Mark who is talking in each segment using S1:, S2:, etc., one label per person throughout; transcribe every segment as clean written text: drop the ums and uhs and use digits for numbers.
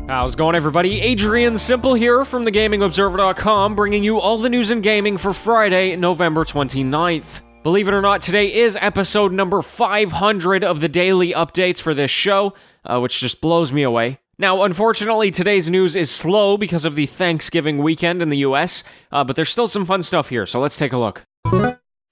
S1: How's it going, everybody? Adrian Simple here from thegamingobserver.com, bringing you all the news in gaming for Friday, November 29th. Believe it or not, today is episode number 500 of the daily updates for this show, which just blows me away. Now, unfortunately, today's news is slow because of the Thanksgiving weekend in the US, but there's still some fun stuff here, so let's take a look.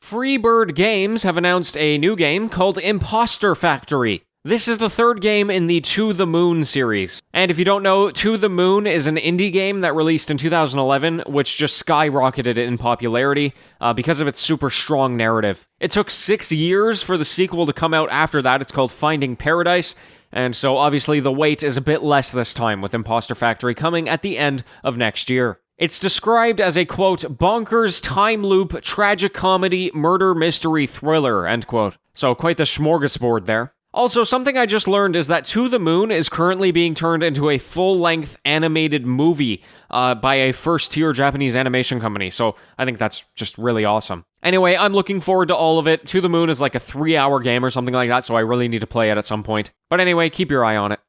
S1: Freebird Games have announced a new game called Imposter Factory. This is the third game in the To the Moon series. And if you don't know, To the Moon is an indie game that released in 2011, which just skyrocketed in popularity because of its super strong narrative. It took 6 years for the sequel to come out after that. It's called Finding Paradise, and so obviously the wait is a bit less this time, with Imposter Factory coming at the end of next year. It's described as a, quote, bonkers time loop, tragic comedy, murder mystery thriller, end quote. So quite the smorgasbord there. Also, something I just learned is that To the Moon is currently being turned into a full-length animated movie by a first-tier Japanese animation company, so I think that's just really awesome. Anyway, I'm looking forward to all of it. To the Moon is like a 3-hour game or something like that, so I really need to play it at some point. But anyway, keep your eye on it.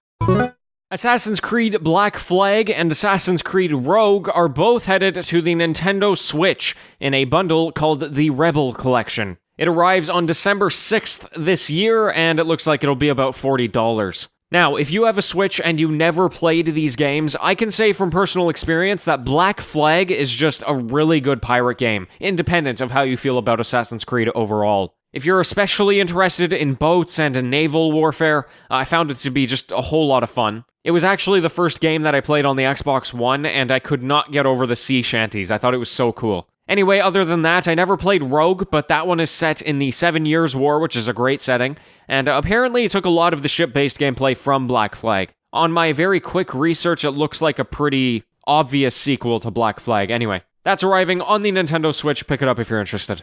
S1: Assassin's Creed Black Flag and Assassin's Creed Rogue are both headed to the Nintendo Switch in a bundle called the Rebel Collection. It arrives on December 6th this year, and it looks like it'll be about $40. Now, if you have a Switch and you never played these games, I can say from personal experience that Black Flag is just a really good pirate game, independent of how you feel about Assassin's Creed overall. If you're especially interested in boats and in naval warfare, I found it to be just a whole lot of fun. It was actually the first game that I played on the Xbox One, and I could not get over the sea shanties. I thought it was so cool. Anyway, other than that, I never played Rogue, but that one is set in the 7 Years' War, which is a great setting, and apparently it took a lot of the ship-based gameplay from Black Flag. On my very quick research, it looks like a pretty obvious sequel to Black Flag. Anyway, that's arriving on the Nintendo Switch. Pick it up if you're interested.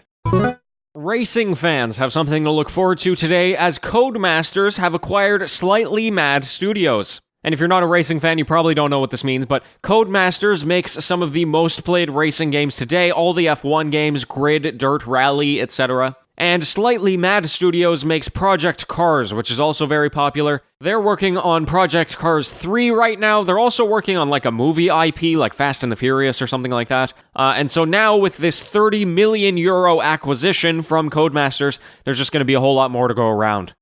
S1: Racing fans have something to look forward to today, as Codemasters have acquired Slightly Mad Studios. And if you're not a racing fan, you probably don't know what this means, but Codemasters makes some of the most played racing games today, all the F1 games, Grid, Dirt, Rally, etc. And Slightly Mad Studios makes Project Cars, which is also very popular. They're working on Project Cars 3 right now. They're also working on like a movie IP, like Fast and the Furious or something like that. And so now with this €30 million acquisition from Codemasters, there's just going to be a whole lot more to go around.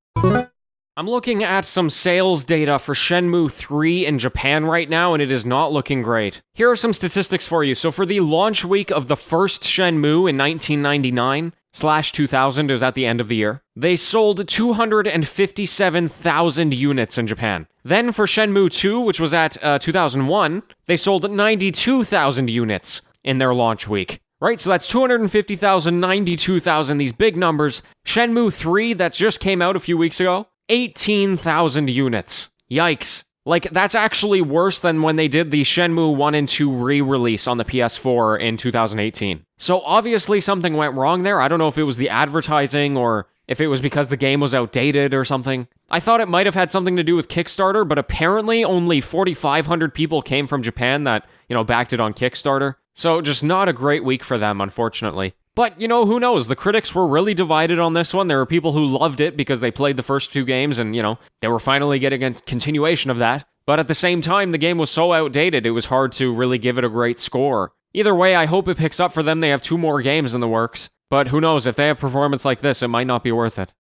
S1: I'm looking at some sales data for Shenmue III in Japan right now, and it is not looking great. Here are some statistics for you. So for the launch week of the first Shenmue in 1999/2000, it was at the end of the year, they sold 257,000 units in Japan. Then for Shenmue II, which was at 2001, they sold 92,000 units in their launch week. Right, so that's 250,000, 92,000, these big numbers. Shenmue 3, that just came out a few weeks ago, 18,000 units. Yikes. Like, that's actually worse than when they did the Shenmue 1 and 2 re-release on the PS4 in 2018. So obviously something went wrong there. I don't know if it was the advertising or if it was because the game was outdated or something. I thought it might have had something to do with Kickstarter, but apparently only 4,500 people came from Japan that, backed it on Kickstarter. So just not a great week for them, unfortunately. But, who knows? The critics were really divided on this one. There were people who loved it because they played the first 2 games and, they were finally getting a continuation of that. But at the same time, the game was so outdated, it was hard to really give it a great score. Either way, I hope it picks up for them. They have 2 more games in the works. But who knows? If they have performance like this, it might not be worth it.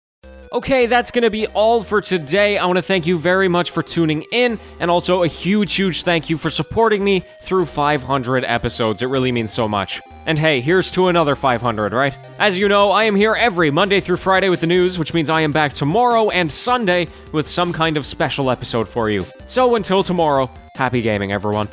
S1: Okay, that's going to be all for today. I want to thank you very much for tuning in, and also a huge thank you for supporting me through 500 episodes. It really means so much. And hey, here's to another 500, right? As you know, I am here every Monday through Friday with the news, which means I am back tomorrow and Sunday with some kind of special episode for you. So until tomorrow, happy gaming, everyone.